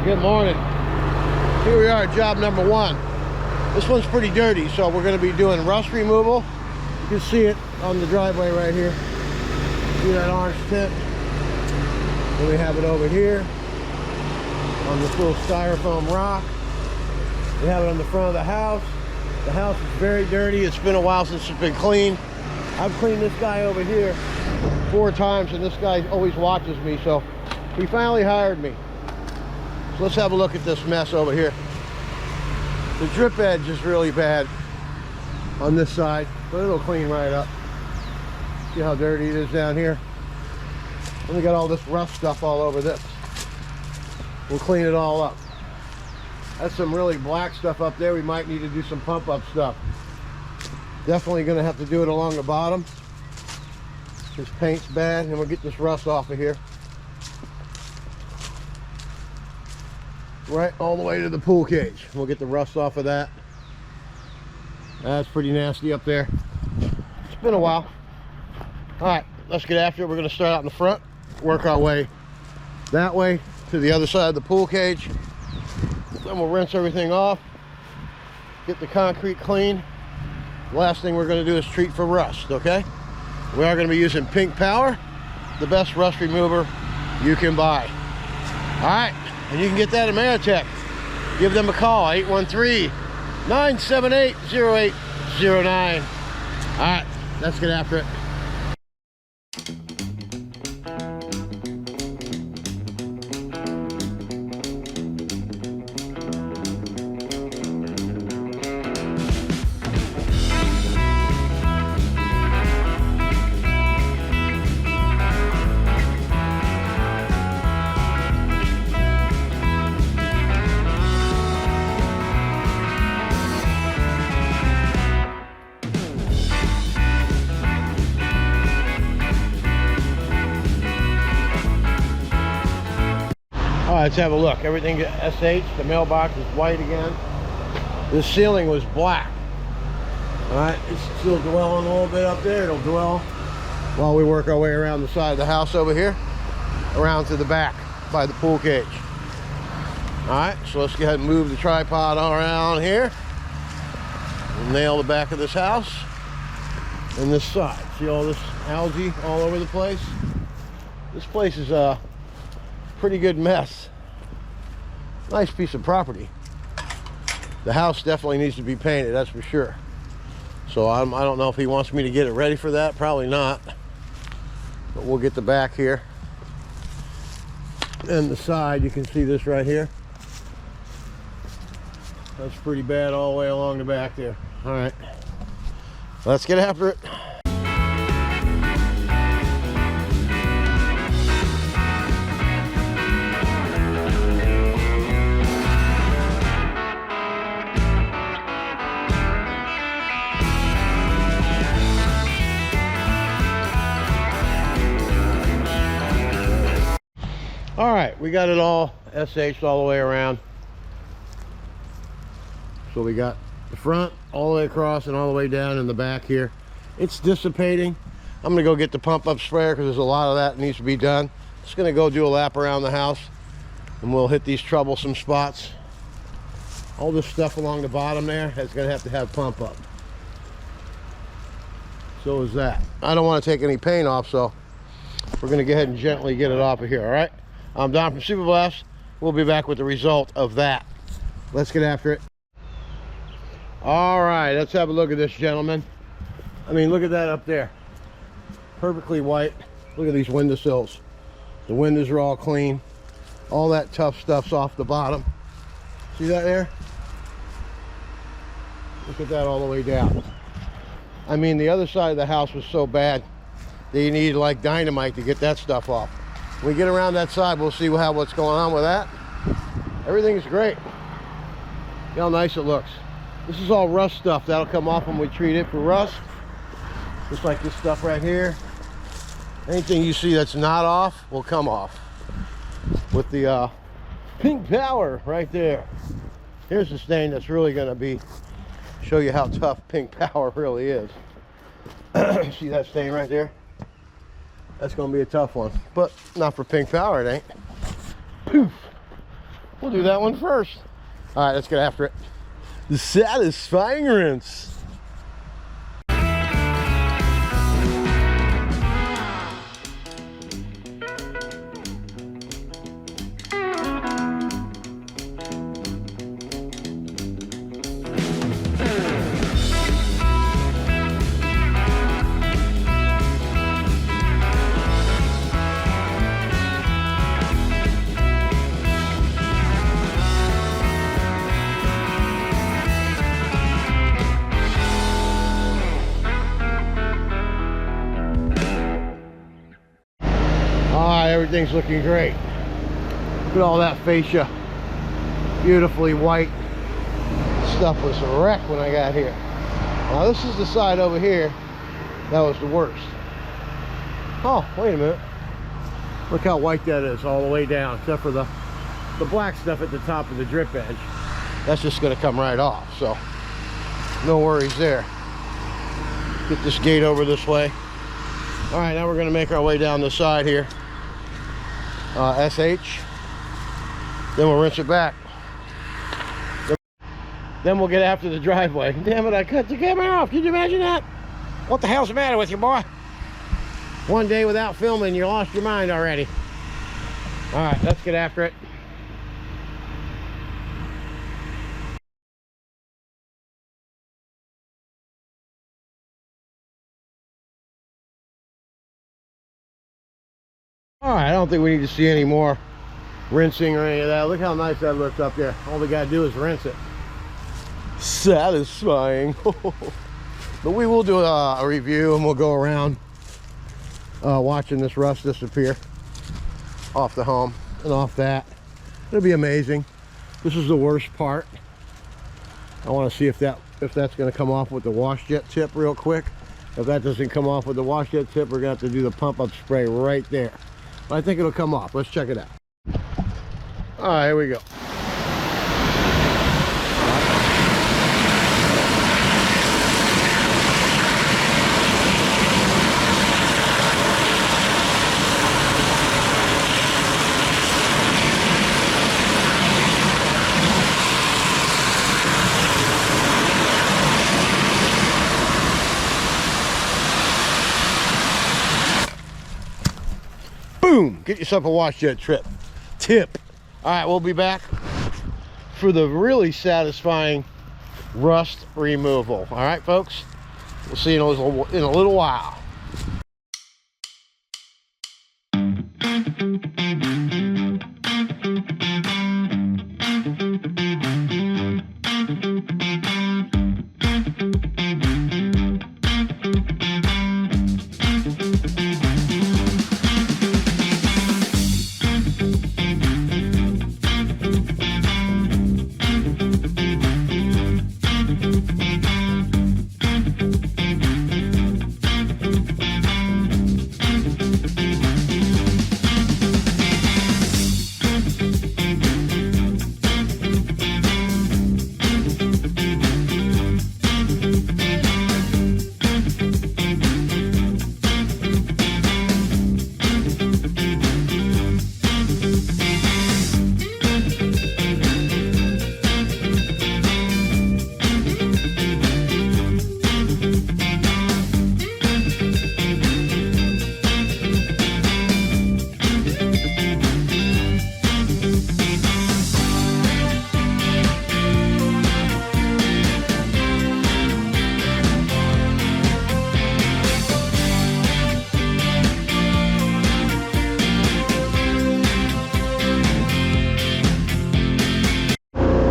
Good morning. Here we are at job number 1. This one's pretty dirty, so we're going to be doing rust removal. You can see it on the driveway right here. See that orange tint? Then we have it over here on this little styrofoam rock. We have it on the front of the house. The house is very dirty. It's been a while since it's been cleaned. I've cleaned this guy over here 4 times, and this guy always watches me, so he finally hired me. So let's have a look at this mess over here. The drip edge is really bad on this side, but it'll clean right up. See how dirty it is down here? And we got all this rough stuff all over this. We'll clean it all up. That's some really black stuff up there. We might need to do some pump up stuff. Definitely gonna have to do it along the bottom. This paint's bad, and we'll get this rust off of here. Right all the way to the pool cage. We'll get the rust off of that. That's pretty nasty up there. It's been a while. All right, let's get after it. We're gonna start out in the front, work our way that way to the other side of the pool cage. Then we'll rinse everything off, get the concrete clean. The last thing we're gonna do is treat for rust, okay? We are gonna be using Pink Power, the best rust remover you can buy. All right. And you can get that at Ameritech. Give them a call, 813-978-0809. All right, let's get after it. All right, let's have a look. Everything SH, the mailbox is white again. This ceiling was black. All right, it's still dwelling a little bit up there. It'll dwell while we work our way around the side of the house over here, around to the back by the pool cage. All right, so let's go ahead and move the tripod around here. We'll nail the back of this house and this side. See all this algae all over the place? This place is a pretty good mess. Nice piece of property. The house definitely needs to be painted, that's for sure. So I don't know if he wants me to get it ready for that. Probably not. But we'll get the back here and the side. You can see this right here. That's pretty bad all the way along the back there. All right, let's get after it. All right, we got it all SH'd all the way around. So we got the front all the way across and all the way down in the back here. It's dissipating. I'm gonna go get the pump up sprayer because there's a lot of that needs to be done. Just gonna go do a lap around the house and we'll hit these troublesome spots. All this stuff along the bottom there is gonna have to have pump up. So is that. I don't want to take any paint off, so we're gonna go ahead and gently get it off of here, all right? I'm Don from Super Blast. We'll be back with the result of that. Let's get after it. All right, let's have a look at this, gentlemen. I mean, look at that up there. Perfectly white. Look at these windowsills. The windows are all clean. All that tough stuff's off the bottom. See that there? Look at that all the way down. I mean, the other side of the house was so bad that you needed like dynamite to get that stuff off. When we get around that side, we'll see what's going on with that. Everything's great. See how nice it looks. This is all rust stuff. That'll come off when we treat it for rust. Just like this stuff right here. Anything you see that's not off will come off with the Pink Power right there. Here's the stain that's really going to show you how tough Pink Power really is. See that stain right there? That's going to be a tough one, but not for Pink Power, it ain't. Poof. We'll do that one first. All right, let's get after it. The satisfying rinse. Everything's looking great. Look at all that fascia. Beautifully white. Stuff was wrecked when I got here. Now this is the side over here that was the worst. Oh, wait a minute. Look how white that is all the way down, except for the black stuff at the top of the drip edge. That's just going to come right off, so no worries there. Get this gate over this way. All right, now we're going to make our way down the side here. SH, then we'll rinse it back. Then we'll get after the driveway. Damn it, I cut the camera off. Can you imagine that? What the hell's the matter with you, boy? One day without filming, you lost your mind already. All right, let's get after it. All right, I don't think we need to see any more rinsing or any of that. Look how nice that looks up there. All we gotta do is rinse it. Satisfying. But we will do a review, and we'll go around watching this rust disappear off the home and off that. It'll be amazing. This is the worst part. I want to see if that's going to come off with the wash jet tip real quick. If that doesn't come off with the wash jet tip, we're going to have to do the pump up spray right there. But I think it'll come off. Let's check it out. All right, here we go. Boom! Get yourself a wash jet tip. All right, we'll be back for the really satisfying rust removal. All right, folks, we'll see you in a little while.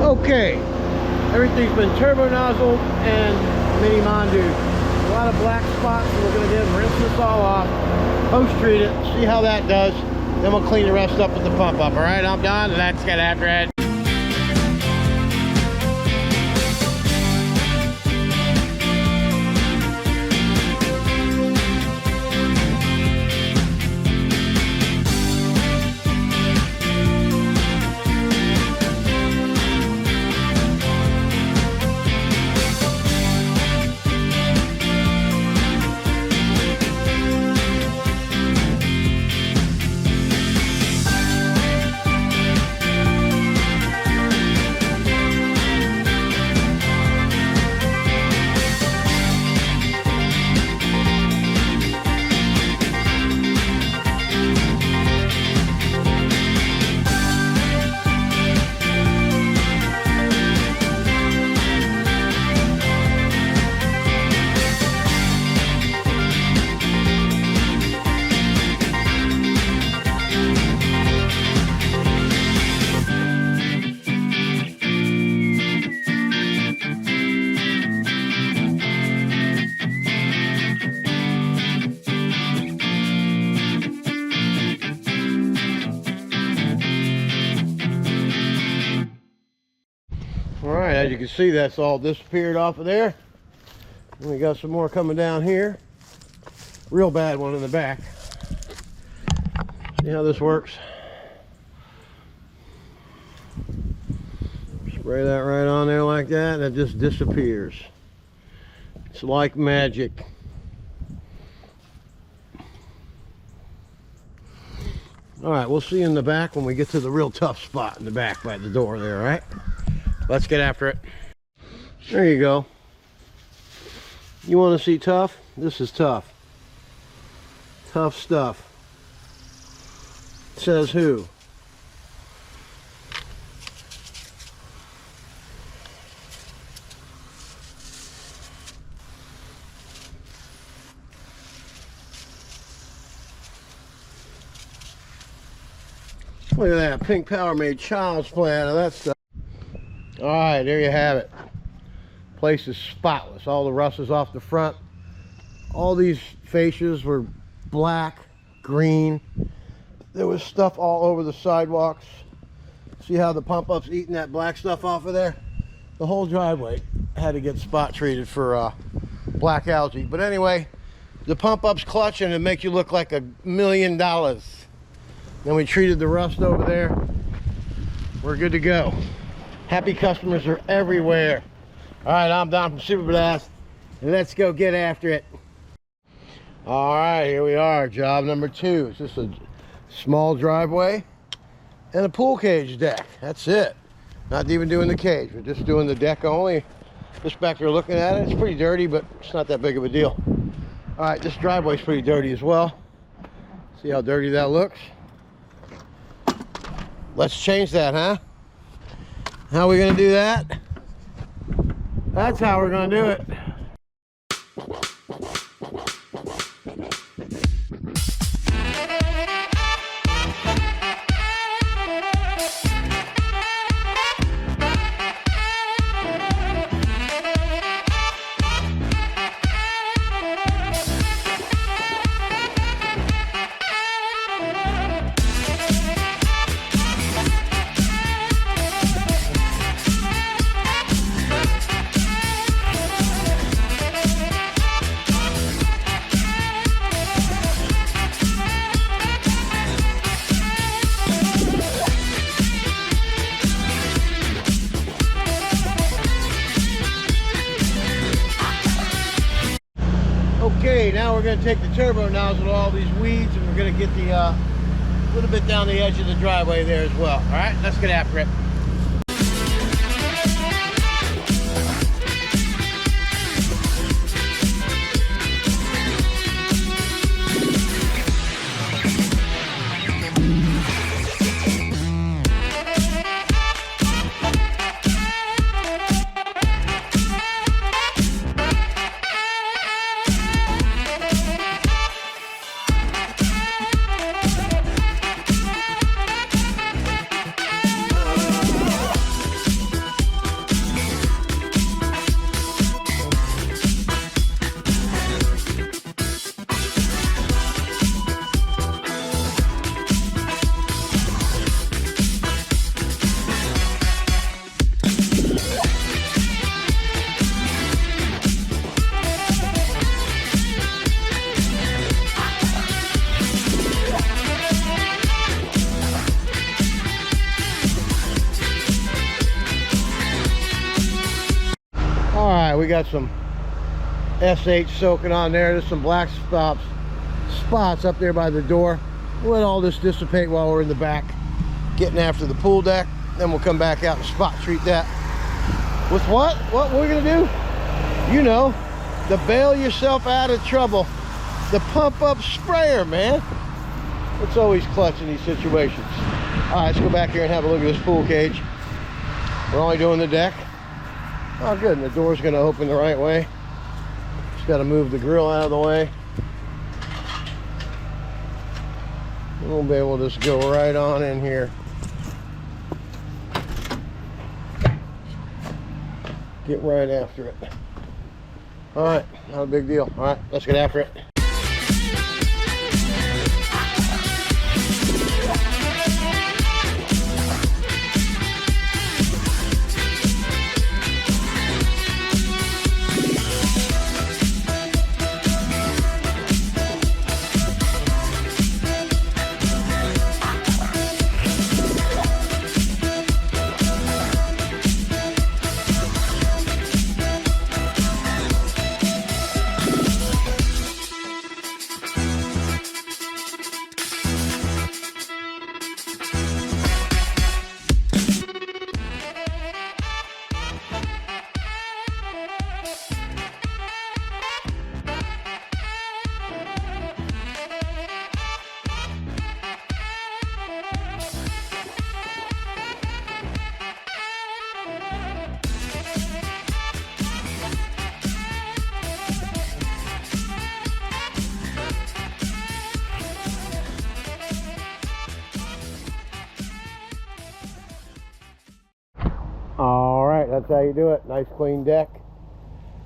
Okay, everything's been turbo nozzled and mini mondoed. A lot of black spots, so we're going to rinse this all off, post treat it, see how that does, then we'll clean the rest up with the pump up. All right, I'm done. Let's get after it. as you can see, that's all disappeared off of there. And we got some more coming down here. Real bad one in the back. See how this works? Spray that right on there like that, and it just disappears. It's like magic. All right, we'll see you in the back when we get to the real tough spot in the back by the door there, all right? Let's get after it. There you go. You want to see tough? This is tough. Tough stuff. Says who? Look at that, Pink Power made child's play out of that stuff. All right, there you have it. Place is spotless. All the rust is off the front. All these fascias were black, green. There was stuff all over the sidewalks. See how the pump up's eating that black stuff off of there? The whole driveway had to get spot treated for black algae. But anyway, the pump up's clutching and make you look like $1 million. Then we treated the rust over there. We're good to go. Happy customers are everywhere. All right, I'm Don from Super Blast. Let's go get after it. All right, here we are. Job number 2. It's just a small driveway and a pool cage deck. That's it. Not even doing the cage. We're just doing the deck only. Just back there looking at it. It's pretty dirty, but it's not that big of a deal. All right, this driveway's pretty dirty as well. See how dirty that looks? Let's change that, huh? How are we gonna do that? That's how we're gonna do it. Okay, now we're going to take the turbo nozzle to all these weeds, and we're going to get the little bit down the edge of the driveway there as well. All right, let's get after it. We got some SH soaking on there. There's some black spots up there by the door. We'll let all this dissipate while we're in the back getting after the pool deck. Then we'll come back out and spot treat that. With what? What we're gonna do? You know, the bail yourself out of trouble. The pump up sprayer, man. It's always clutch in these situations. All right, let's go back here and have a look at this pool cage. We're only doing the deck. Oh, good, and the door's gonna open the right way. Just gotta move the grill out of the way. And we'll be able to just go right on in here. Get right after it. All right, not a big deal. All right, let's get after it. that's how you do it. Nice clean deck.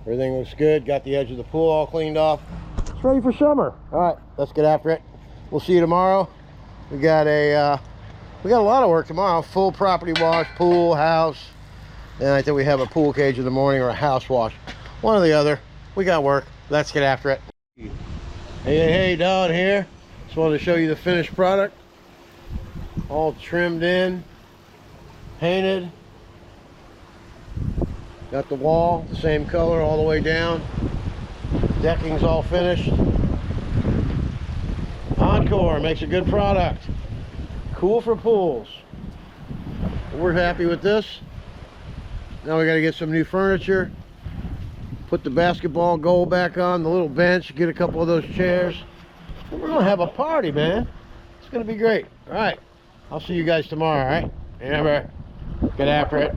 Everything looks good. Got the edge of the pool all cleaned off. It's ready for summer. All right, let's get after it. We'll see you tomorrow. We got a lot of work tomorrow. Full property wash, pool, house, and I think we have a pool cage in the morning or a house wash. One or the other. We got work. Let's get after it. Hey, down here. Just wanted to show you the finished product. All trimmed in, painted. Got the wall the same color all the way down. Decking's all finished. Encore makes a good product. Cool for pools. We're happy with this. Now we got to get some new furniture. Put the basketball goal back on, the little bench, get a couple of those chairs. We're gonna have a party, man. It's gonna be great. All right, I'll see you guys tomorrow. All right, remember, get after it.